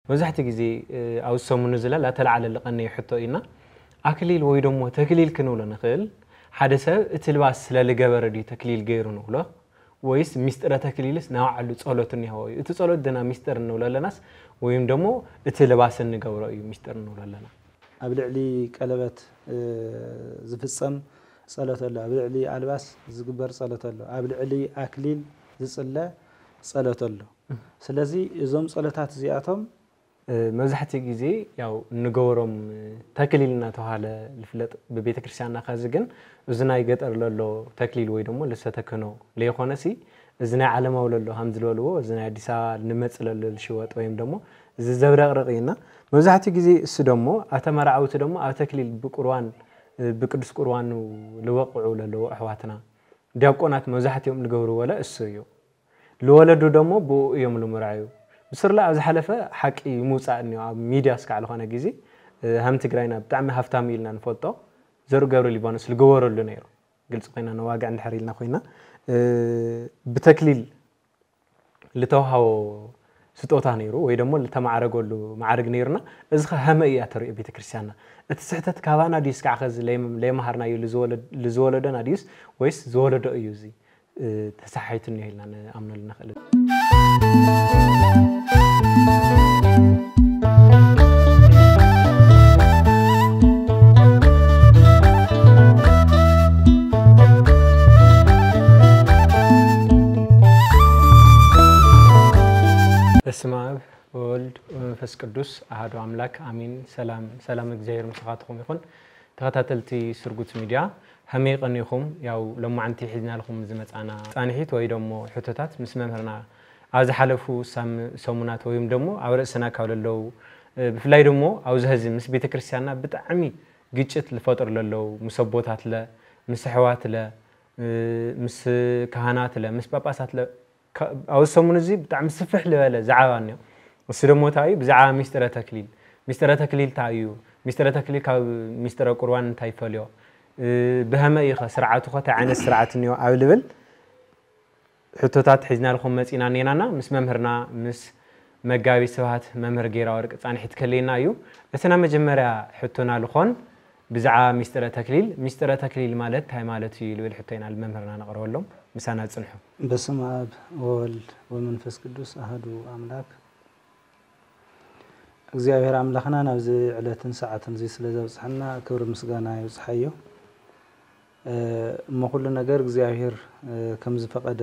መብዛሕቲ ግዜ ኣብ ሰሙን ዝለላ ተላዓለ ለቀነ ይሕቶ ኢና ኣክሊል ወይ ደሞ ተክሊል ክንብሎ ንኽእል ሓደ ሰብ እቲ ልባስ ስለ ልገበረ ዲ ተክሊል ገይሩ ንብሎ ወይስ ሚስጥረ ተክሊልስ ናውዓሉ ጸሎት እንይሆ እቲ ጸሎት ደና ሚስጥር እንብሎ ኣለናስ ወይም ደሞ እቲ ልባስ እንገብሮ እዩ ሚስጥር እንብሎ ኣለና ኣብ ልዕሊ ቀለበት ዝፍጸም ጸሎት ኣሎ ኣብ ልዕሊ ኣልባስ ዝግበር ጸሎት ኣሎ ኣብ ልዕሊ ኣክሊል ዝጽለ ጸሎት ኣሎ ስለዚ እዞም ጸሎታት እዚኣቶም መብዛሕቲ ግዜ ያው ንገበሮም ተክሊልና ተባሃለ ልፍለጥ በቤተ ክርስቲያንና ካዚ ግን እዝናይ ገጠር ለሎ ተክሊል ወይ ደሞ ለሰተከኖ ለይኾነሲ እዝናይ ዓለማው ለሎ ሃም ዝለልዎ እዝናይ አዲስ አበባ ንመጽለል ልሽወጥ ወይም ደሞ ዝዘብረቅርቅይና መብዛሕቲ ግዜ እሱ ደሞ አተመራዓውት ደሞ ኣብ ተክሊል ብቁርባን بقدس قرآن لوقعوا للو أحواتنا دياقونات مزاحتهم لجورو ولا السيو لولدو دمو بو يوم المرعيو بصير لا أز حلفة حكي موسى إنه ميديا سكال خانة جزي هم تجرينا بتعمل هفتاميلنا نفوتو زرو جورو ليبانوس لجورو اللي نيرو قلت قينا نواقع عند حريلنا خوينا بتكليل لتوهاو ستوتا نيرو ويدمو لتمعرقو له معرق نيرنا إذا هم إيه أتري بيت كريستيانا التسحتت كوانا ديس كعخز ليم هرنا يو لزولدنا ديس ويس زولد يوزي تسحيت النهي لنا أمن النخل اسمع ولد ومنفس قدوس أحد أملاك آمين سلام እግዚአብሔር مسخاتكم يكون تخاتلتي سرغوت ميديا همي قنيكم ያው لما عنتي حدنا لكم زمصانا صانحيت ወይ ደሞ ሕቶታት ምስ መምህርና ኣብ ዝሓለፉ ሰሙናት ወይም ደሞ ኣብ ርእስና ካውለለው ብፍላይ ደሞ ኣብ ዝህዚ ምስ ቤተክርስቲያንና ብጣዕሚ ግጭት ልፈጥር ለለው ሙሰቦታት ለ ምስ ሕዋት ለ ምስ ካህናት ለ ምስ ጳጳሳት ለ أو سمون زي بتاع مسفح لولا زعانيو والسلمو تاعي بزعا مستر تكليل تاعيو مستر تكليل كا مستر قرآن تايفليو بهما يخ سرعته خا عن السرعة نيو أولبل حتوتات حزنا لكم مسينا نينانا مس ممهرنا مس مجاوي سوات ممهر جيرا ورك أنا حت كلينا يو بس أنا مجمرة حتونا لخون بزعا مستر تكليل مالت هاي مالتي لول حتينا الممهرنا نقرأ لهم مسانا تصنحو بسم أب والد ومنفس قدوس أحدو أملاك እግዚአብሔር አምላክና ናብዚ ዕለትን ሰዓትን እዚ ስለ ዘብጽሐና ክብር ምስጋና ይብጽሐዮ ኩሉ ነገር እግዚአብሔር ከም ዝፈቀደ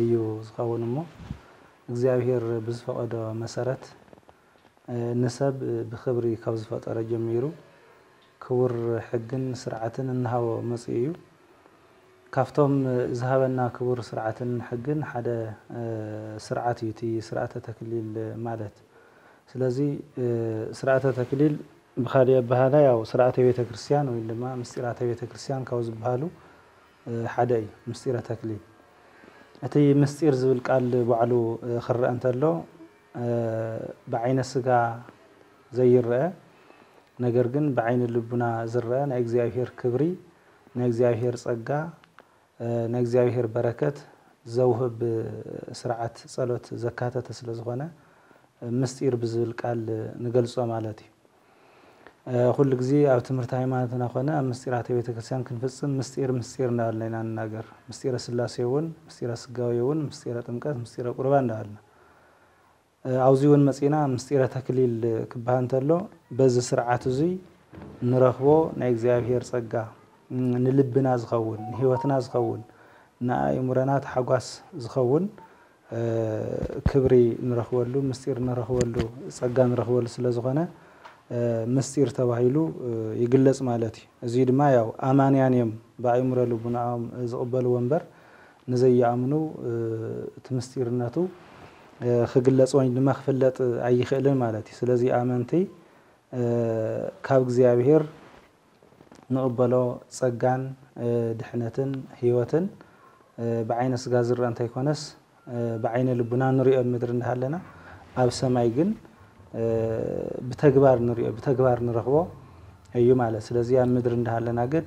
እዩ ዝኸውን እሞ እግዚአብሔር ብዝፈቀደ መሰረት ንሰብ ብክብሪ ካብ ዝፈጠረ ጀሚሩ ክቡር ሕግን ስርዓትን እንሃቦ መጽኡ እዩ ካፍቶም ዝሃበና ክቡር ስርዓትን ሕግን ሓደ ስርዓት እዩ እቲ ስርዓተ ተክሊል ማለት ስለዚህ ስርዓተ ተክሊል بخالي بهذا أو سرعة بيت كريستيان وإنما مستيرات بيت كريستيان كوز بهالو حداي مستيرة تكليل أتي مستير زول قال بعلو خر أنت له بعين السجا زي الرأي نجرجن بعين اللبنا زرّة نجزاهير كبري نجزاهير صجّا نجزاهير بركة زوهب سرعة صلاة زكاة تسلزغنا مستير بزول قال نجلسوا مالتي كل جزء أو تمرت هايمانتنا خنا مستيرات بيت كريستيان كنفصل مستير نالنا النجار مستير سلاسيون مستير سجاويون مستير تمكاس مستير قربان دالنا عاوزيون مسينا مستير تكليل كبهان تلو بز سرعة زي نرخبو نيجزاهير صجّا نلبنا زخون هيوتنا زخون نايمرنات حقاس زخون كبري نرخولو مستير نرخولو صجّا نرخولو سلازغنا مستير تبعيلو يجلس مالتي زيد ما ياو أمانيان يوم بعمر لبناهم زقبلوا ومبر نزي يعملوا تمستير الناتو خجلس وين ما خفلت أي خيلن مالتي سلازي أمانتي كابك زيابير نقبلوا صجان دحنتن هيوتن بعين سجازر أنت يكونس بعين لبنان نريء مدرن هالنا أو سمايجن بتجبار نرخبه أيوة معلش لازم مدر إنها لنا قد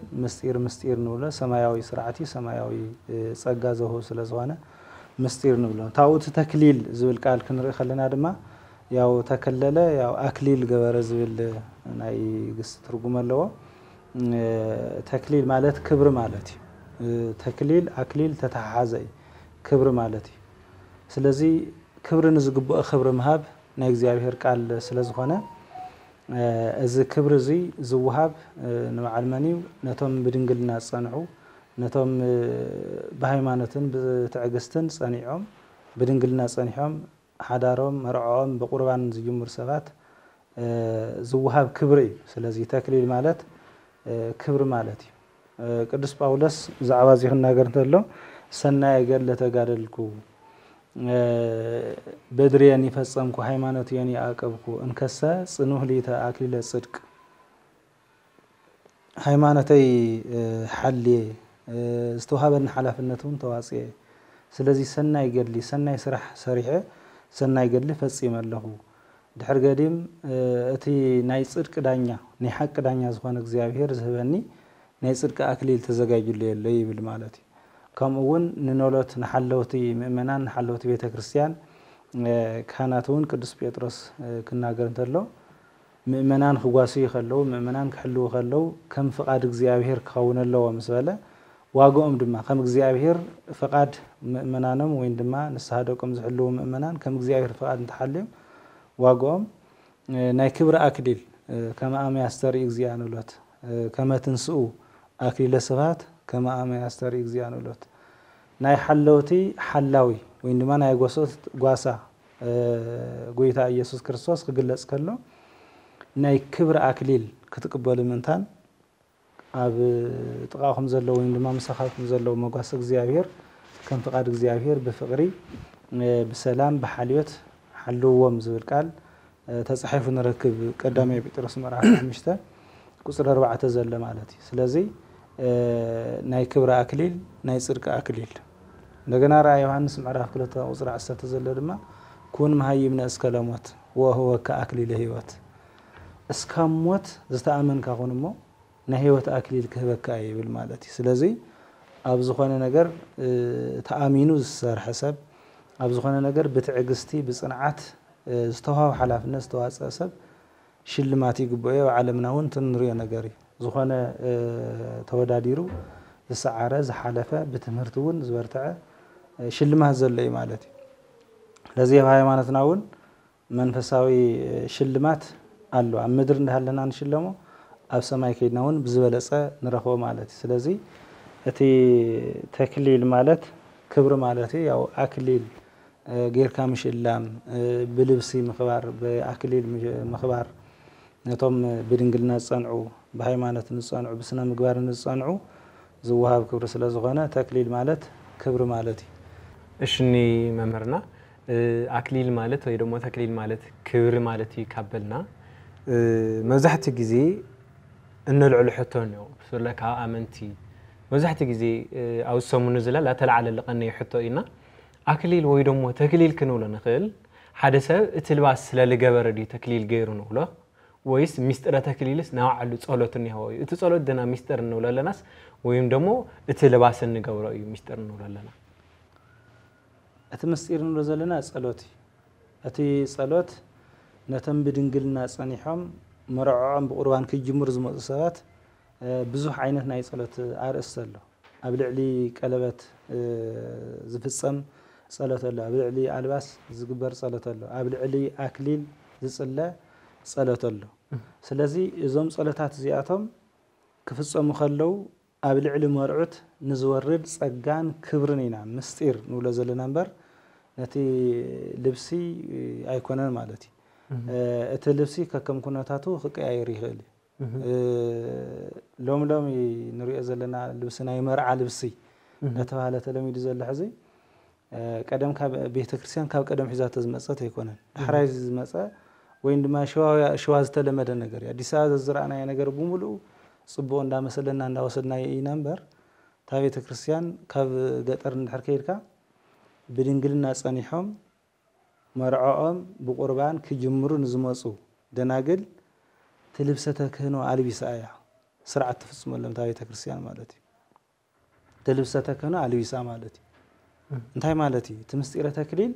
مستير نولا سماوي سرعتي سماوي صجّازه هو سلزوانا مستير نولا تعود تكليل زول قال كنري خلنا دما ያው ተከለለ ያው አክሊል ገበረ ዝብል ናይ ግስ ትርጉም ኣለዎ ተክሊል ማለት ክብር ማለት ተክሊል አክሊል ተተሓሓዘ ክብር ማለት ስለዚ ክብር ንዝግብኦ ክብር መሃብ ናይ እግዚአብሔር ቃል ስለዝኾነ እዚ ክብር እዚ ዝውሃብ ንዓልመኒው ነቶም ብድንግልና ጸንዑ ነቶም በሃይማኖትን ብትዕግስትን ጸኒዖም ብድንግልና ጸኒሖም ሓዳሮም መርዖም በቁርባን ዝጅምር ሰባት ዝውሃብ ክብር ስለዚ ተክሊል ማለት ክብር ማለት ቅዱስ ጳውሎስ ዛዕባ እዚ ክናገር እንተሎ ሰናይ ገድለ ተጋደልኩ በድርየን ይፈጸምኩ ሃይማኖትየን ያቀብኩ እንከሰ ጽኑዕ ሊተ አክሊለ ጽድቅ ሃይማኖተይ ሓልየ ዝተዋሃበን ሓላፍነቱን ተዋጽየ ስለዚ ሰናይ ገድሊ ሰናይ ስራሕ ሰሪሐ ሰናይ ገድሊ ፈጺመ ኣለሁ ድሕር ገዲም እቲ ናይ ጽድቅ ዳኛ ናይ ሓቂ ዳኛ ዝኾነ እግዚአብሔር ዝህበኒ ናይ ጽድቅ አክሊል ተዘጋጅሉ የለ ይብል ማለት እዩ ከምኡውን ንኖሎት ንሓለውቲ ምእመናን ንሓለውቲ ቤተ ክርስቲያን ካህናቱን ቅዱስ ጴጥሮስ ክናገር እንተሎ ምእመናን ክጓሱ ይኸለው ምእመናን ክሕልው ከለው ከም ፍቃድ እግዚአብሔር ክኸውን ኣለዎ ምስ በለ ዋጋኦም ድማ ከም እግዚአብሔር ፍቃድ ምእመናኖም ወይ ድማ ንስሐ ደቆም ዝሕልው ምእመናን ከም እግዚአብሔር ፍቃድ እንተሓልዮም ዋጋኦም ናይ ክብሪ አክሊል ከመ አመ ያስተርኢ እግዚአብሔር ከመ ትንስኡ አክሊለ ስብሐት ከመ አመ ያስተርኢ እግዚአብሔር ናይ ሓለውቲ ሓላዊ ወይ ድማ ናይ ጎሶት ጓሳ ጎይታ ኢየሱስ ክርስቶስ ክግለጽ ከሎ ናይ ክብሪ አክሊል ክትቅበሉ ምንታን ኣብ ጥቃኹም ዘለው ወይ ድማ መሳኻኩም ዘለው መጓስ እግዚአብሔር ከም ፍቃድ እግዚአብሔር በፍቅሪ በሰላም በሐልዮት ሓልዎም ዝብል ቃል ተጻሒፉ ንረክብ ቀዳማይ ጴጥሮስ ምዕራፍ 5 ቁጽር 4 ዘለ ማለት እዩ ስለዚ ናይ ክብሪ አክሊል ናይ ጽድቅ አክሊል እንደገና ራእይ ዮሐንስ ምዕራፍ 2 ቁጽር 10 ዘለ ድማ ኩን መሃይምነ እስከ ለሞት ወህወ ከአክሊለ ህይወት እስከ ሞት ዝተአመንካ ኾንሞ ናይ ህይወት አክሊል ክህበካ ይብል ማለት እዩ ስለዚ ኣብ ዝኾነ ነገር ተአሚኑ ዝሰርሐ ሰብ ኣብ ዝኾነ ነገር ብትዕግስቲ ብጽንዓት ዝተዋሃብ ሓላፍነት ዝተዋጽአ ሰብ ሽልማት ይግብኦ ዓለምናውን ትንሪዮ ነገር እዩ ዝኾነ ተወዳዲሩ ዝሰዓረ ዝሓለፈ ብትምህርት እውን ዝበርተዐ ሽልማት ዘሎ እዩ ማለት እዩ ለዚ ሃይማኖትናውን መንፈሳዊ ሽልማት አሎ ኣብ ምድር እንዳሃለና ንሽለሞ ኣብ ሰማይ ከይድናውን ብዝበለጸ ንረኽቦ ማለት እዩ ስለዚ እቲ ተክሊል ማለት ክብሪ ማለት እዩ ያው አክሊል ጌርካ ምሽላም ብልብሲ ምኽባር በአክሊል ምኽባር ነቶም ብድንግልና ጸንዑ በሃይማኖት ንጸንዑ በስነ ምግባር ንጸንዑ ዝውሃብ ክብሪ ስለዝኾነ ተክሊል ማለት ክብሪ ማለት እዩ እሽኒ መምህርና አክሊል ማለት ወይ ደግሞ ተክሊል ማለት ክብሪ ማለት ይካበልና መዛሕቲ ጊዜ እንልዕሉ ሕቶን ነው ስለካ አመንቲ መዛሕቲ ጊዜ አው ሰሙን ዝላል አተልዓለ ለቀነ ይሕቶ ኢና አክሊል ወይ ደግሞ ተክሊል ክንውሎ ንኽእል ሓደ ሰብ እቲ ልባስ ስለልገበረ ዲ ተክሊል ገይሩ ንብሎ ወይስ ሚስጥረ ተክሊልስ ናውዓሉ ጸሎት እንይሆ እቲ ጸሎት ደና ሚስጥር እንውሎ ለናስ ወይም ደግሞ እቲ ልባስ እንገብሮ እዩ ሚስጥር እንውሎ ለና እቲ ምስጢር እንውሎ ዘለና ጸሎት እቲ ጸሎት ነተም ብድንግልና ጸኒሖም መርዖም በቁርባን ክጅምር ዝመጹ ሰባት ብዙሕ ዓይነት ናይ ጸሎት አርእስት ኣሎ ኣብ ልዕሊ ቀለበት ዝፍጸም ጸሎት ኣሎ ኣብ ልዕሊ አልባስ ዝግበር ጸሎት ኣሎ ኣብ ልዕሊ አክሊል ዝጽለ ጸሎት ኣሎ ስለዚ እዞም ጸሎታት እዚኣቶም ክፍጸሙ ከለው ኣብ ልዕሊ መርዑት ንዝወርድ ጸጋን ክብርን ኢና ምስጢር ንብሎ ዘለና እምበር ነቲ ልብሲ ኣይኮነን ማለት እዩ እቲ ልብሲ ከከም ኩነታቱ ክቀያየር ይኽእል ሎም ንሪኦ ዘለና ልብሲ ናይ መርዓ ልብሲ ነተባሃለ ተለሚዱ ዘሎ ሕዚ ቀደም ካብ ቤተ ክርስቲያን ካብ ቀደም ሒዛቶ ዝመጸት ኣይኮነን ድሕራይ ዝመጸ ወይ ድማ ሸዋ ዝተለመደ ነገር እዩ አዲስ አበባ ዝረአናዮ ነገር ብሙሉኡ ጽቡቕ እንዳመሰለና እንዳወሰድና ኢና እምበር ታ ቤተ ክርስቲያን ካብ ገጠር እንድሕር ከይድካ ብድንግልና ጸኒሖም መርዖኦም ብቁርባን ክጅምሩ ንዝመጹ ደናግል ትልብሰተ ክህኖ አልቢሳ እያ ስርዓት ትፍጽመሎም ታ ቤተ ክርስቲያን ማለት እዩ ትልብሰተ ክህኖ አልቢሳ ማለት እዩ እንታይ ማለት እዩ እቲ ምስጢረ ተክሊል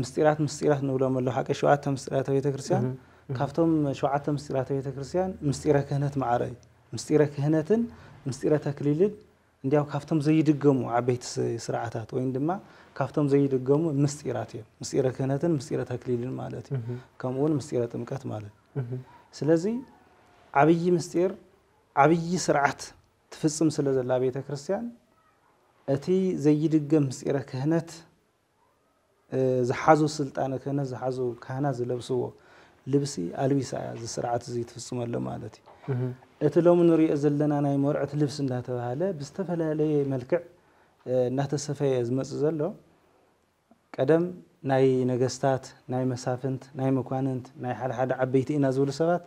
ምስጢራት ንብሎም ኣለዉ ሓቀ 7 ምስጢራት ቤተክርስትያን ካብቶም 7 ምስጢራት ቤተክርስትያን ምስጢረ ክህነት ማዕረ እዩ ምስጢረ ክህነትን ምስጢረ ተክሊልን እንዲያው ካብቶም ዘይድገሙ ዓበይቲ ስርዓታት ወይ ድማ ካብቶም ዘይድገሙ ምስጢራት እዮም ምስጢረ ክህነትን ምስጢረ ተክሊልን ማለት እዩ ከምኡውን ምስጢረ ጥምቀት ማለት ስለዚ ዓብይ ምስጢር ዓብይ ስርዓት ትፍጽም ስለ ዘላ ቤተክርስትያን እቲ ዘይድገም ምስጢረ ክህነት ዝሓዙ ስልጣነ ክህነት ዝሓዙ ካህናት ዝለብስዎ ልብሲ አልቢሳ ዝስርዓት እዚ ትፍጽመሉ ማለት እዩ እቲ ሎም ንሪኦ ዘለና ናይ መርዑት ልብስ እንዳተባሃለ ብዝተፈላለየ መልክዕ እናተሰፈየ ዝመጽ ዘሎ ቀደም ናይ ነገስታት ናይ መሳፍንት ናይ መኳንንት ናይ ሓደ ዓበይቲ ኢና ዝብሉ ሰባት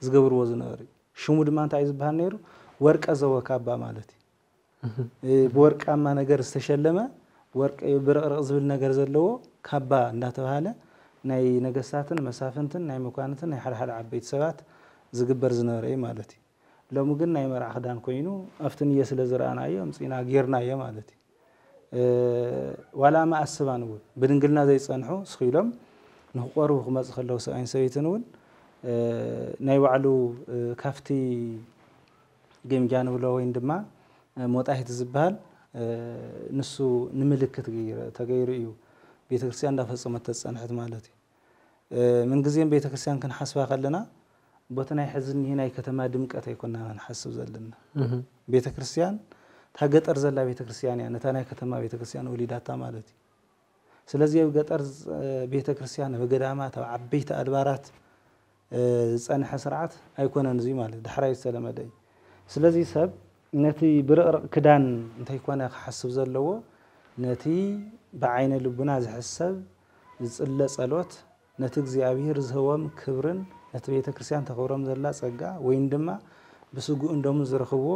ዝገብርዎ ዝነበሩ ሽሙ ድማ እንታይ ዝባሃል ነይሩ ወርቀ ዘወካባ ማለት እዩ ብወርቃማ ነገር ዝተሸለመ ወርቅ ብርቅርቅ ዝብል ነገር ዘለዎ ካባ እንዳተባሃለ ናይ ነገስታትን መሳፍንትን ናይ መኳንንትን ናይ ሓደ ዓበይቲ ሰባት ዝግበር ዝነበረ ማለት እዩ ሎሙ ግን ናይ መርዓ ክዳን ኮይኑ አፍትንየ ስለ ዝረአናዮ ምጽና ጌርናዮ ማለት እዩ ዋላ ማአስባን እውን ብድንግልና ዘይጸንሑ ስኺሎም ንኽቆርቡ ክመጽ ከለው ሰብኣይን ሰበይትን እውን ናይ ባዕሉ ካፍቲ ገምጃን ብሎ ወይ ድማ ሞጣሂት ዝባሃል ንሱ ንምልክት ተገይሩ እዩ ቤተክርስቲያን እንዳፈጸመት ተጸንሐት ማለት እዩ ምን ጊዜም ቤተክርስቲያን ክንሓስባ ከለና ቦታ ናይ ሕዝን ናይ ከተማ ድምቀት ኣይኮንና ንሓስብ ዘለና ቤተክርስቲያን ታገጠር ዘላ ቤተክርስቲያን ያ ነታ ናይ ከተማ ቤተክርስቲያን ወሊዳታ ማለት እዩ ስለዚ ኣብ ገጠር ቤተክርስቲያን በገዳማት ኣብ ዓበይቲ አድባራት ዝጸንሐ ስርዓት ኣይኮነን እዚ ማለት ድሕራይ ዝተለመደ እዩ ስለዚ ሰብ ነቲ ብርቅርቅ ክዳን እንታይ ኮነ ክሓስብ ዘለዎ ነቲ ብዓይነ ልቡና ዝሕሰብ ዝጽለ ጸሎት ነቲ እግዚአብሔር ዝህቦም ክብርን ነቲ ቤተክርስቲያን ተኸብሮም ዘላ ጸጋ ወይ ድማ ብስጉእ እንደሙ ዝረኽብዎ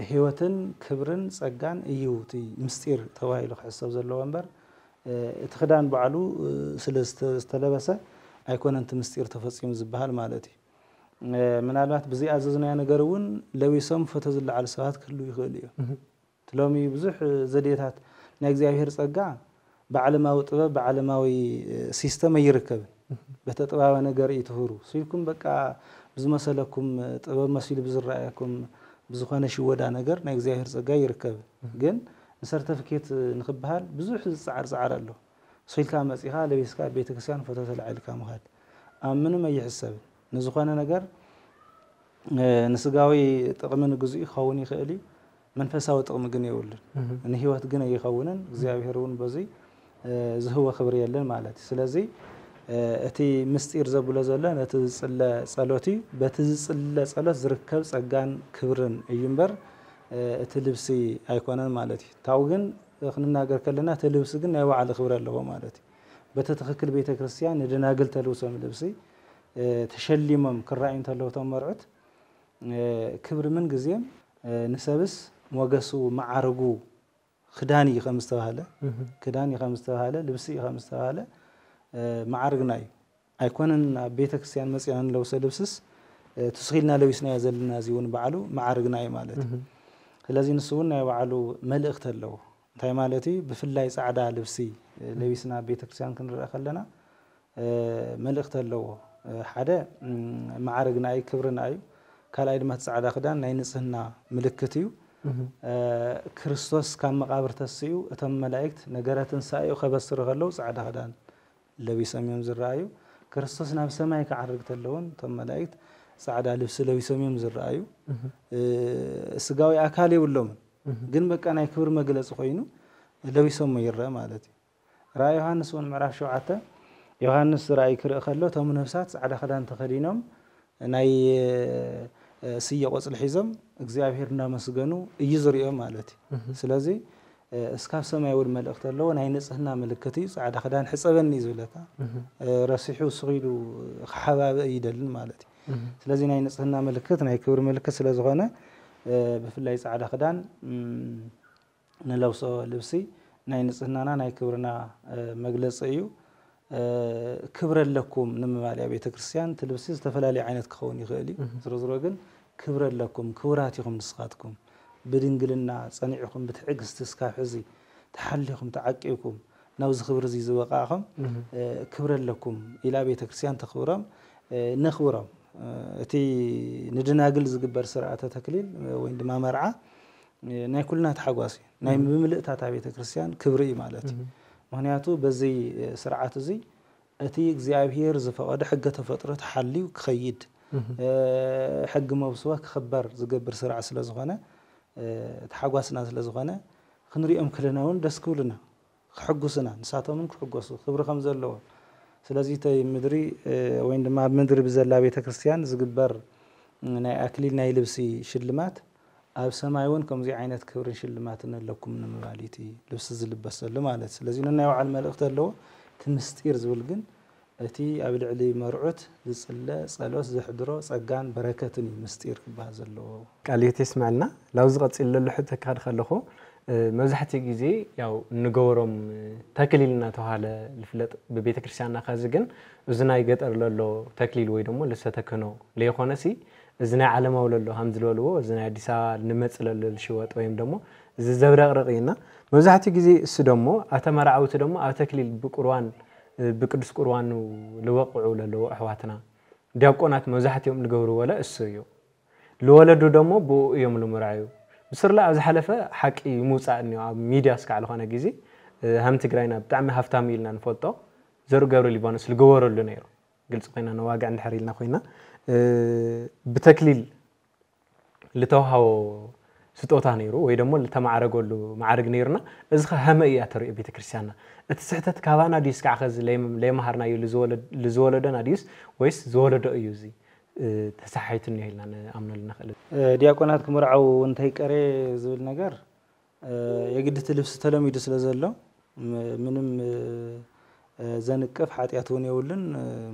ህይወትን ክብርን ጸጋን እዩ እቲ ምስጢር ተባሂሉ ክሕሰብ ዘለዎ እምበር እቲ ክዳን በዓሉ ስለ ዝተለበሰ ኣይኮነን እቲ ምስጢር ተፈጺሙ ዝባሃል ማለት እዩ ምናልባት ብዚ ኣዘዝናዮ ነገር እውን ለዊሶም ፎቶ ዝለዓሉ ሰባት ክህሉ ይኽእል እዮም ትሎሚ ብዙሕ ዘዴታት ናይ እግዚአብሔር ጸጋ بعلماوي طباب بعلماوي سيستم يركب بتطباوه ነገር ይትሁሩ ሲልኩም በቃ ብዝመሰለኩም ጥበብ መስይል ብዝራያኩም ብዝኾነ ሽወዳ ነገር ናይ እግዚአብሔር ጸጋ ይርከብ ግን ሰርቲፊኬት ንኽበሃል ብዙሕ ዝጻዓር ኣሎ ሲልካ መጽኻ ለቤስካ ቤተክርስቲያን ፎቶ ተላዕልካ መሃል አምንም አይሕሰብ ንዝኾነ ነገር ንስጋዊ ጥቅምን ግዙእ ይኸውን ይኽእል መንፈሳዊ ጥቅም ግን ይውልን ንህይወት ግን አይኸውንን እግዚአብሔር እውን በዚ ዝህወ ክብር የለን ማለት ስለዚህ እቲ ምስጢር ዘብሎ ዘለ ነቲ ዝጽለ ጸሎቲ በቲ ዝጽለ ጸሎት ዝርከብ ጸጋን ክብርን እይምበር እቲ ልብሲ አይኮነን ማለት ታው ግን ክንናገር ከለና እቲ ልብሲ ግን ናይ ባዕሉ ክብር ኣለዎ ማለት በቲ ተኽክል ቤተክርስቲያን ንደናግል ተልብሶም ልብሲ ተሸሊሞም ክራእዩ ተለውቶም መርዑት ክብር ምን ጊዜም ንሰብስ ሞገሱ ማዓርጉ ክዳን ይኸምስተባሃለ ክዳን ይኸምስተባሃለ ልብሲ ይኸምስተባሃለ ማዓርግና ኣይኮነን ቤተክርስቲያን መጽያን ለውሰ ልብስስ ተስኺልና ለዊስና ያዘልና ዚውን በዓሉ ማዓርግና ማለት ስለዚህ ንሱውን ናይ በዓሉ መልእኽት ኣለዎ እንታይ ማለት ብፍላይ ጻዕዳ ልብሲ ለዊስና ቤተክርስቲያን ክንረአ ከለና መልእኽት ኣለዎ ሓደ ማዓርግና ክብርና እዩ ካልኣይ ድማ ጻዕዳ ክዳን ናይ ንጽህና ምልክት እዩ ክርስቶስ ካብ መቃብር ተስዩ እቶም መላእክት ነገራትን ሳዩ ከበስሩ ከለው ጻዕዳ ክዳን ለዊሶም እዮም ዝረአዩ ክርስቶስ ናብ ሰማይ ከዓርግ ተለውን እቶም መላእክት ጻዕዳ ልብሲ ለዊሶም እዮም ዝረአዩ ስጋዊ አካል ይብሎም ግን በቃ ናይ ክብር መግለጽ ኮይኑ ለዊሶም ይረአ ማለት እዩ ራእይ ዮሐንስ ወን ምዕራፍ 7 ዮሐንስ ራእይ ክርኢ ከሎ እቶም ነፍሳት ጻዕዳ ክዳን ተኸዲኖም ናይ ስየ ቆጽል ሒዞም እግዚአብሔር እናመስገኑ ይዝርዮ ማለት ስለዚ እስካብ ሰማይ ወድ መልእኽት ኣለዎ ናይ ንጽህና ምልክት እዩ ጻዕዳ ክዳን ሕጸበኒ ዝብለካ ረሲሑ ስኺሉ ሓባበ ይደልን ማለት ስለዚ ናይ ንጽህና ምልክት ናይ ክብር ምልክት ስለ ዝኾነ ብፍላይ ጻዕዳ ክዳን ንለብሶ ልብሲ ናይ ንጽህናና ናይ ክብርና መግለጽ እዩ ክብር ለኩም ንምባልያ ቤተክርስቲያን ትልብሲ ዝተፈላሊ ዓይነት ክኸውን ይኽእል ዝርዝሮ ግን ክብር ለኩም ክብራት ይኹም ንስኻትኩም بدنجلنا صنيعكم بتعجز تسكاف حزي تحليكم تعقيكم ناوز خبر زي زوقاهم كبر لكم إلى بيت كريستيان تخبرهم نخبرهم تي ندناقل زقبر سرعة تكليل وين ما مرعى ناي كلنا تحقواسي ناي بملئ تاع بيت كريستيان كبري مالتي مهنياتو بزي سرعة زي أتي እግዚአብሔር زفقد حق تفطرت حليو كخيد حق موسوا كخبر زقبر سرعة سلازخانة تحقواسنا سلازخانة خنريهم كلناون دسكولنا حقوسنا نساتهم كحقوسو خبر خمسة اللو سلازي تي مدري وين ما مدري بزلا بيت كريستيان زقبر ناي أكليل ناي لبسي شلمات أب سمايون كم زي عينات كبر شلمات لكم من مباليتي لبس زلبس لمالت سلازي ناي وعلى الملأخت اللو تمستير زولجن أتي قبل علي مرعت زلا صلوات زحدرو صقان بركتني مستير بهذا اللو قال يتسمع لنا لو زغط إلا لحتى كاد خلخو مزحتي جزي ياو نجورم تكليلنا تهاله الفلت ببيت كريستياننا خازجن وزنا يقدر له تكليل ويدمو لسه تكنو ليه خونسي زنا على ما ولا له همز له زنا ديسا نمثل للشوط ويم دمو زبرقرقينا مزحتي جزي السدمو أتمرعوت دمو أتكليل بقرآن بقدس قرآن لوقعوا له أحواتنا دياقونات مزحتهم نجورو ولا السيو لولدو دمو بو يوم المرعيو بسر لا از حلفه حقي موصا اني ميديا سكع لخونه غزي هم تግራይና بتعمي هفتام يلنا نفوتو زرو غبر ليبانوس لغورلو نيرو قلص قينا نواقع عند حريلنا خوينا بتكليل لتوهاو سطوتا نيرو ወይ ደሞ ለተማዕረገሉ ማዕረግ ነይርና እዝኸ ሃመያ ተርኢ ቤተ ክርስቲያንና እቲ ስሕተት ካባና ዲስ ካዓ ኸዝ ለይማሃርና እዩ ለዝወለደና ዲስ ወይስ ዝወለደ እዩ እዚ ተሳሒትን ይሄልና አምነልና خل ዲያቆናት ክምርዓው እንታይ ቀሬ ዝብል ነገር የግድት ልብስ ተለሚዱ ስለዘሎ ምንም ዘንቅፍ ኃጢያቱን ይውልን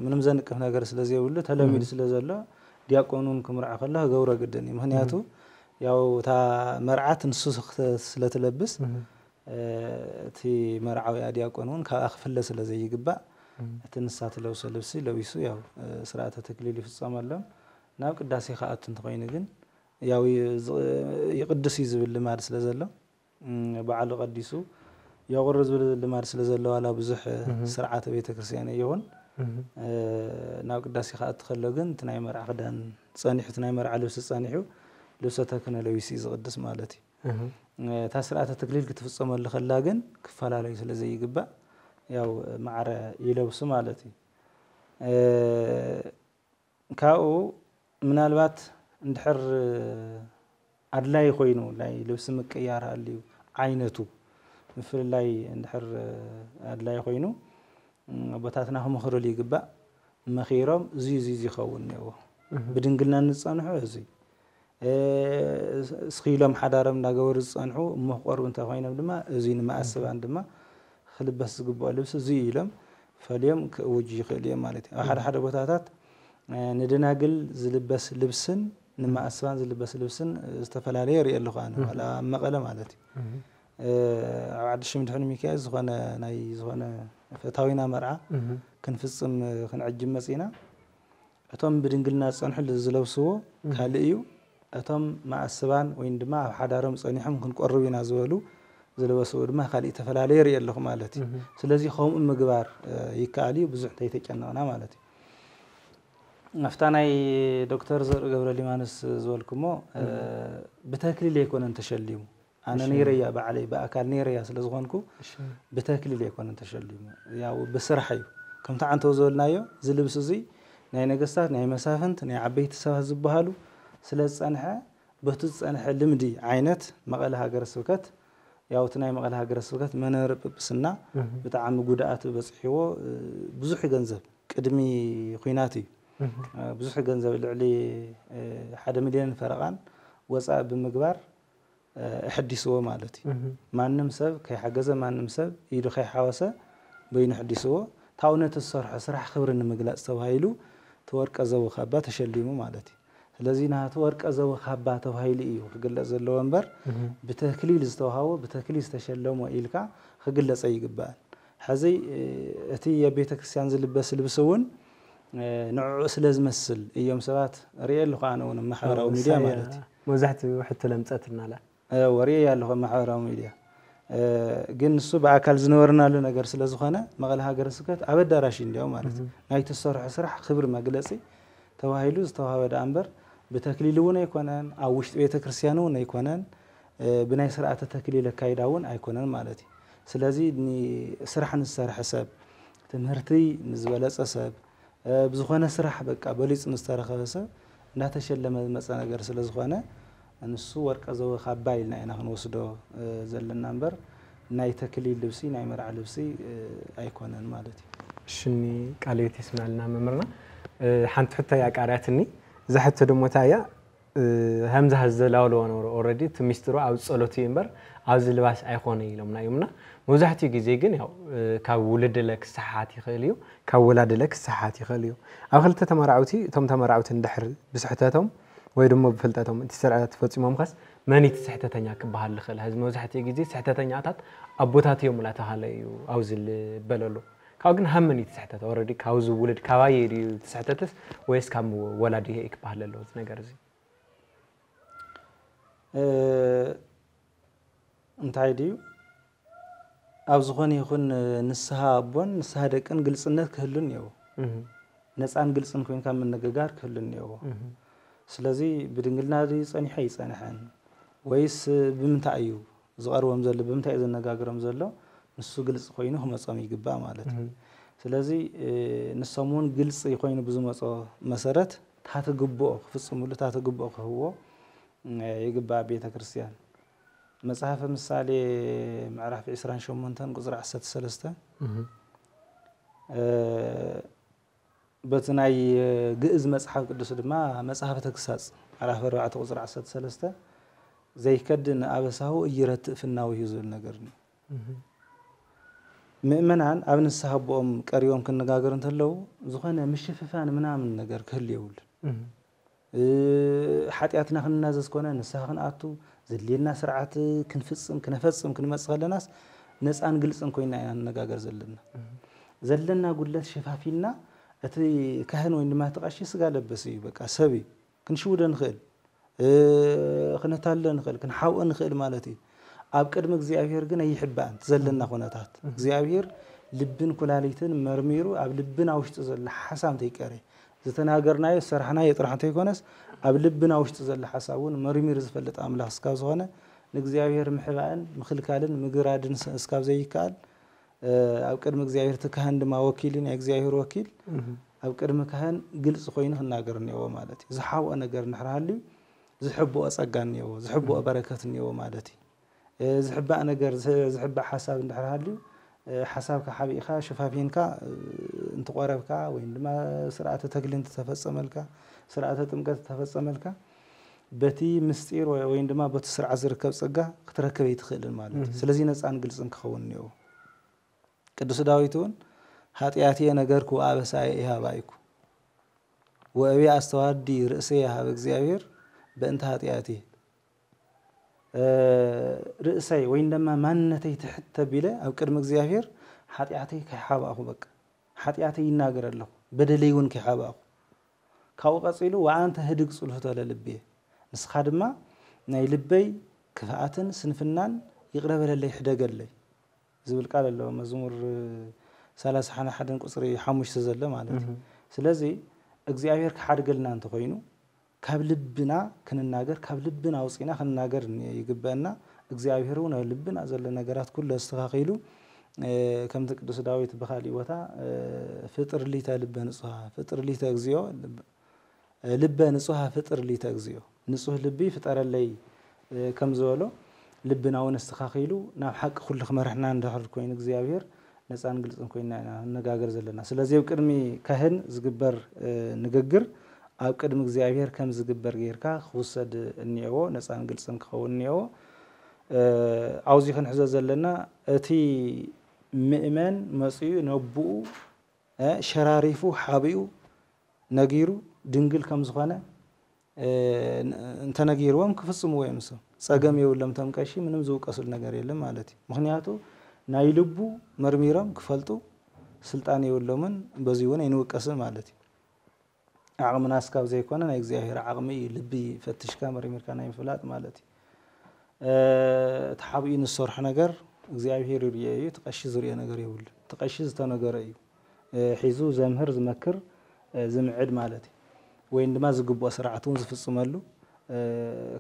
ምንም ዘንቅፍ ነገር ስለዚህ ይውል ተለሚዱ ስለዘሎ ዲያቆኑን ክምርዓ ከላ ገብረ ግደኒ ምክንያቱ ያው ታ መርዓት ንሱ ስለተለብስ እቲ መርዓው ያ ዲያቆኑን ካአኽፈለ ስለዚህ ይግባ ተንሳት ለውሰ ልብስ ለዊሱ ያው ስርዓተ ተክሊል ይፈጸማል ናብ ቅዳሴ ኻአት እንትቆይነ ግን ያው ይቅድስ ይዝብል ልማድ ስለዘሎ በዓል ቀዲሱ ያወረዝ ብል ልማድ ስለዘሎ አላ ብዙህ ስርዓተ ቤተ ክርስቲያን ይሆን ናብ ቅዳሴ ኻአት ተኸለ ግን ትናይ መርዓ ክዳን ጸኒሕ ትናይ መርዓ ልብስ ጸኒሑ ልብሰ ተክነ ለዊሲ ዝቅድስ ማለቲ ታ ስርዓተ ተክሊል ክትፈጸመል ኸላ ግን ክፈላለዩ ስለዚህ ይግባ ያው ማዕረ ይለብስ ማለቲ ካኡ ምናልባት እንድሕር አድላይ ኮይኑ ላይ ልብስ መቀያር አልዩ አይነቱ ምፍል ላይ እንድሕር አድላይ ኮይኑ ቦታትና መኽረል ይግባ መኺሮም እዚ ይኸውን ነው ብድንግልና ንጻንሑ እዚ ስኺሎም ሓዳረም ናገበር ዝጻንሑ መኽቆርብ እንተ ኮይኖም ድማ እዚ ንማእሰባን ድማ خلبس جبوا لبس زي لهم فاليوم كوجي خليه مالتي أحد بوتاتات ندناقل زلبس لبسن نما أسفان زلبس لبسن استفلا لير يلو خانه على مقالة مالتي عاد الشيء متحن ميكاز زخنا ناي زخنا فتاوينا مرعى كنفصم كنعجم مسينا أتوم بدنقلنا صنحل زلبسو كاليو أتوم مع السبان وين دما حدارم صنيحهم كنقربين زولو زلبسو دما خالي تفلالير يلخ مالتي سلازي خوم مغبار يكالي بزح تيتقننا مالتي نفتاناي دكتور زر غبر ليمانس زولكمو بتاكليل يكون انت شليمو انا نيريا بعلي باكل نيريا سلازغونكو بتاكليل يكون انت شليمو ياو بسرحيو كم تعنتو زولنايو زلبس زي ناي نغستات ناي مسافنت ناي عبيت سبا زبحالو سلازصنحه بتتصنح لمدي عينت مقله هاجر سوكت ያው ትናይ መቀለ ሀገረ ስብከት መነርጵጵስና በጣም ጉዳት በጽሒዎ ብዙሕ ገንዘብ ቅድሚ ኹይናት ብዙሕ ገንዘብ ልዕሊ 1 ሚሊዮን ፈረቃን ወጻእ ብምግባር ሕዲስዎ ማለት ማንንም ሰብ ከይሓገዘ ማንንም ሰብ ይዱ ከይሓወሰ በይኑ ሕዲስዎ ታውነት ዝሰርሖ ስራሕ ክብሪ ንምግላጽ ተባሂሉ ተወርቀ ዘወኻባ ተሸሊሙ ማለት ስለዚህ ናቱ ወርቀ ዘወኻባ ተባሂሉ እዩ ክግለጽ ዘለዎ እንበር በተክሊል ዝተዋሃቦ በተክሊል ተሸለሙ ኢልካ ክግለጽ ይግባል ሕዚ እቲ የቤተ ክርስቲያን ዝልበስ ልብስውን ንዑ ስለዝመስል እዮም ሰባት ሪኤል ኻነው ማሕበራዊ ሚዲያ ማለት መዛሕት ወሕተ ለምጸትናላ ወሬ ያለው ማሕበራዊ ሚዲያ ግን እሱ በአካል ዝነበርናሉ ነገር ስለዝኾነ መቐለ ሃገረ ስብከት ኣብ ኣዳራሽ እንዲያው ማለት ናይ ተሰርሐ ስራሕ ክብሪ መግለጺ ተባሂሉ ዝተዋሃበ ዳንበር በተክሊል እውን ኣይኮነን ኣብ ውሽጢ ቤተክርስቲያን እውን ኣይኮነን ብናይ ስርዓተ ተክሊል ኣካይዳ እውን ኣይኮነን ማለት እዩ ስለዚ ስራሕ ንዝሰርሐ ሰብ ትምህርቲ ንዝበለጸ ሰብ ብዝኾነ ስራሕ በቃ በሊጽ ንዝተረኸበ ሰብ እንዳተሸለመ ዝመፀ ነገር ስለዝኾነ እንሱ ወርቀ ዘወ ካባይ ኢልና ኢና ክንወስዶ ዘለና እምበር ናይ ተክሊል ልብሲ ናይ መርዓ ልብሲ ኣይኮነን ማለት እዩ ሽኒ ቃልዮት ይስማልና መምርና ሓንቲ ሕቶ ያቃርያትኒ زحت دموتايا هم زهز لاولو نور already تميسترو أو صلوتي إمبر أو زلواس أيقوني لمنا يومنا وزحتي جزيجن ياو كولد لك ساعات يخليو كولاد لك ساعات يخليو أخلت تمرعوتي تم تمرعوتي ندحر بسحتاتهم ويدمو بفلتاتهم أنت سرعت فاطمة مخص ماني تسحتاتنيا كبهال الخل هذا موزحتي جزي سحتاتنيا عطات أبوتاتي يوم لا تهاليو أو زل بلولو كأجن هم مني تسحتات already كاوز ولد كوايري تسحتاتس ويس كم ولادي هيك بهاللوز نجارزي أنت عادي أوزخوني يكون نسها أبون نسها دكان جلسنا كهلن يو نسأن جلسنا كون كم من نجار كهلن يو سلازي بدنجلنا دي صني حيس أنا حن ويس بمتعيو زغار ومزل بمتعي إذا نجار ومزله نسو جلس خوينه هم صامي جبا مالت سلازي نسمون جلس يخوينه بزمة مسارات تحت جبوه في الصمولة تحت جبوه هو يجبا بيت كريستيان مصحف مثالي معرف عسران شومنتن قزر عسات سلسته بتناي جئز مصحف قدس دما مصحف تكساص عرف ربعه قزر عسات سلسته زي كدن ابساو يرت فناو يزول نغرني مؤمنان ابن الصحابهم قريوم كنغاغر انتلو زخنه مشففان منامن ነገር كهليول حاتياتنا خننازز كونه نسخن اتو زلينا سرعات كنفصم كنمصخلناس نصان ግልጽን ኮይና ያነጋገር ዘለና ጉለት ሸፋፊና እቲ ካህን ወይ ድማ ተቃሺ ስጋ ለበስ እዩ በቃ ሰቢ ክንሽውደ ንخل ክነታለ ንخل ክንሓውእ ንخل ማለት እዩ ኣብ ቅድም እግዚአብሔር ግን አይሕባን ዘለና ኾነታት እግዚአብሔር ልብን ኩላሊትን መርሚሩ ኣብ ልብና ውሽጥ ዘለ ሐሳብ ተይቀሪ ዝተናገርናዮ ሰርحنا የጥራሕንተ ይኮነስ ኣብ ልብና ውሽጥ ዘለ ሐሳቡን መርሚር ዝፈልጥ አምላክ እስካብ ዝኾነ ንእግዚአብሔር ምሕባን ምኽልካልን ምግራድን እስካብ ዘይካል ኣብ ቅድም እግዚአብሔር ተካህን ድማ ወኪልን የእግዚአብሔር ወኪል ኣብ ቅድም ካህን ግልጽ ኮይኑ ክናገርኒዮ ማለት እዩ ዝሓወ ነገር ንሕራሃሊ ዝሕቦ ጸጋኒዮ ዝሕቦ በረከትኒዮ ማለት እዩ ዝሕባ ነገር ዝሕባ ሐሳብ ንሕራሃሊ حسابك حبيخا شفافينك انت قربك وين ما سرعه تكلين تتفصملك سرعه تمقت تتفصملك بتي مستير وين ما بتسرع زركب صقا كتركب يتخيل مالك سلازي نصان ግልጽን ከሆነው ቅዱስ ዳዊቱን ኃጢአቴ ነገርኩ አበሳይ ይሃባይኩ ወእቢ አስተዋዲ ርእሴ ያሃብ እግዚአብሔር በእንተ ኃጢአቴ رئسي وينما مانتي تحت بلا أو كرم እግዚአብሔር ኃጢአቴ ከሐባሁ በቃ ኃጢአቴ ይናገራለሁ በደለይውን ከሐባሁ ካውቀጽሉ ወአንተ ህድግ ጽልህተ ለልቤ ንስኻድማ ናይ ልበይ ክፋአትን ስንፍናን ይቅረበለለይ ሕደገለይ ዝብል ቃል አለው መዝሙር 31 ቁጥር 5 ዘለ ማለት ስለዚህ እግዚአብሔር ከሐድገልና እንተ ኮይኑ ካብ ልብና ክንናገር ካብ ልብና አውጽና ክንናገር ይግባና እግዚአብሔር ነው ልብና ዘለ ነገራት ኩሉ አስተካክሉ ከም ቅዱስ ዳዊት በኻሊ ወታ ፍጥር ሊተ ልበ ንጹህ ፍጥር ሊተ እግዚኦ ልበ ንጹህ ፍጥር ሊተ እግዚኦ ንጹህ ልቢ ፍጠረለይ ከም ዘወሎ ልብናውን አስተካክሉ ናብ ሐቅ ኩሉ ከመርሕና እንደህር ኮይን እግዚአብሔር ነፃን ግልጽን ኮይና ነጋገር ዘለና ስለዚህ ቅድሚ ካህን ዝግበር ንግግር ኣብ ቅድም እግዚአብሔር ከም ዝግበር ጌርካ ክውሰድ እንየዎ ነፃን ግልጽን ክኸውን ኣውዚ ክንሕዘ ዘለና እቲ ምእመን መጽዩ ነብኡ ሸራሪፉ ሓቢኡ ነጊሩ ድንግል ከም ዝኾነ እንተነጊርዎም ክፍጽሙ ወይ ምሰ ጸገም የውለም ተምቀሺ ምንም ዝውቀሱል ነገር የለም ማለት እዩ ምክንያቱ ናይ ልቡ መርሚሮም ክፈልጡ ስልጣን የውለምን በዚውን አይንውቀስን ማለት እዩ عقمنا اسكاب زي كونه نا እግዚአብሔር عقمي ልቢ ፈትሽካ መርሚርካ ናይ ፍላጥ ማለት እዩ ተሓቢኡ ንሰርሕ ነገር እግዚአብሔር ይርየዩ ተቀሽ ዝርየ ነገር ይውል ተቀሽ ዝተነገረ እዩ ሒዙ ዘምህር ዝመክር ዝምዕድ ማለት ወይ ድማ ዝግቦ ስርዓቱን ዝፍጽመሉ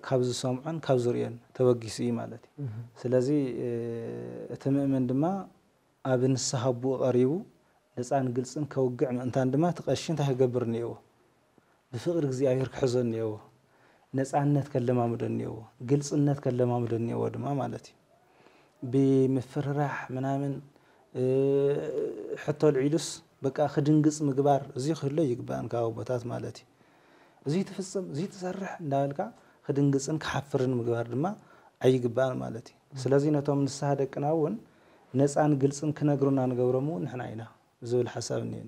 ካብ ዝሰምዖን ካብ ዝርየን ተበጊሱ ማለት ስለዚ እቲ ምእመን ድማ ኣብ ንስሓቡ ቀሪቡ ነፃን ግልጽን ከውግዕ ምእንታን ድማ ተቀሽን ታይገብር ነይዎ بفقر እግዚአብሔር ክሕዘን ነይዎ ነፃነት ከለማምደን ነይዎ ግልጽነት ከለማምደን ነይዎ ድማ ማለት بمفرራሕ ምናምን حتى العيدس بقى خدنقص مقبار زي خلو يقبان كاوبوتات مالتي زي تفصم زي تسرح እንዳልካ خدنقصن كحفرن مقبار ድማ አይግባን مالتي ስለዚህ ነቶም ንስሓ ደቅናውን ነፃን ግልጽን ክነግሩና ንገብረሙ ንሕና ኢና ዝብል ሐሳብ ነን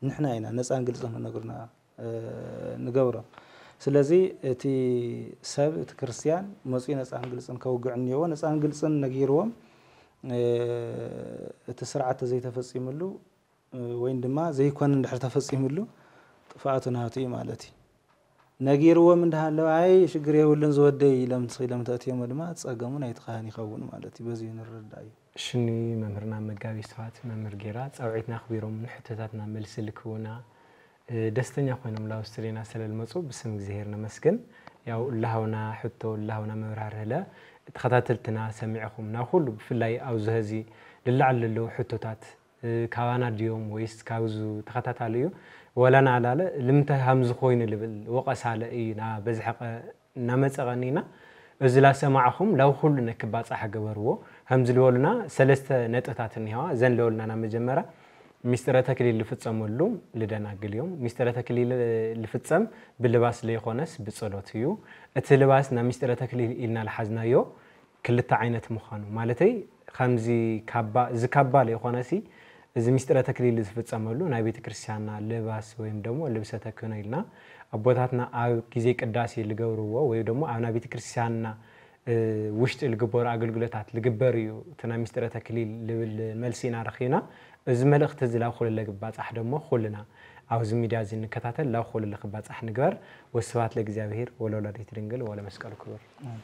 ንሕና ኢና ነፃን ግልጽን ክነግሩና ንገብሮ ስለዚህ እቲ ሰብ እቲ ክርስቲያን መጽኡ ነፃን ግልጽን ከውግዕንየዎ ነፃን ግልጽን ነጊርዎም እቲ ስርዓት ዘይተፈጽምሉ ወይ ድማ ዘይኮን እንድሕር ተፈጽምሉ ጥፋቱ ናቱ ማለት ነጊርዎም እንዳሃለው አይ ሽግር ይሁልን ዝወደይ ለምተትዮም ድማ ጸገሙን አይተኻን ይኸውን ማለት በዚህ እንረዳይ ሽኒ መምህርና መጋቢ ስፋት መምህር ጌራ ጻውዒትና خبيሮም ንሕተታትና መልስ ልክውና ደስተኛ ኮይኖም ላውስትሪና ስለልመጹ ብስም እግዚአብሔር ነመስገን ያው ለሃውና ሕቶ ለሃውና መብራርህለ ተኸታተልትና ሰሚዕኹም ና ሁሉ ብፍላይ አው ዘዚ ልላዓለሉ ሕቶታት ካባና ዲዮም ወይስ ካብዙ ተኸታታልዩ ወላና አላለ ልምታ ሃምዝ ኮይኑ ልብል ወቀሳለ ኢና በዝሐቀ ናመጸቀኒና እዝላ ሰማዕኹም ላው ሁሉ ነክባጻ ገበርዎ ሃምዝ ልወሉና ሰለስተ ነጥታት እንይዋ ዘን ለወልና ና መጀመራ ሚስጥረ ተክሊል ልፍጸመሉ ልደናግልዮም ሚስጥረ ተክሊል ልፍጸም ብልባስ ለይኾነስ ብጸሎት እዩ እቲ ልባስ ና ሚስጥረ ተክሊል ኢልና ለሐዝናዮ ክልተ ዓይነት ምዃኑ ማለተይ ከምዚ ካባ ዝካባ ለይኾነሲ እዚ ሚስጥረ ተክሊል ዝፍጸመሉ ናይ ቤተ ክርስቲያንና ልባስ ወይም ደግሞ ልብሰ ተክህኖ ኢልና አቦታትና ኣብ ጊዜ ቅዳሴ ልገብርዎ ወይ ደግሞ ኣብ ቤተ ክርስቲያንና ውሽጥ ልግበሩ አገልግሎታት ልግበር እዩ ተና ሚስጥረ ተክሊል ልብል መልሲና ረኺና እዚ መልእኽቲ ዝላው ኩሉ ለግባጻሕ ደሞ ኩልና አውዝ ሚዲያ ዝንከታተል ላው ኩሉ ለግባጻሕ ንግበር ወስባት ለእግዚአብሔር ወለወላዲት ድንግል ወለመስቀል ክብር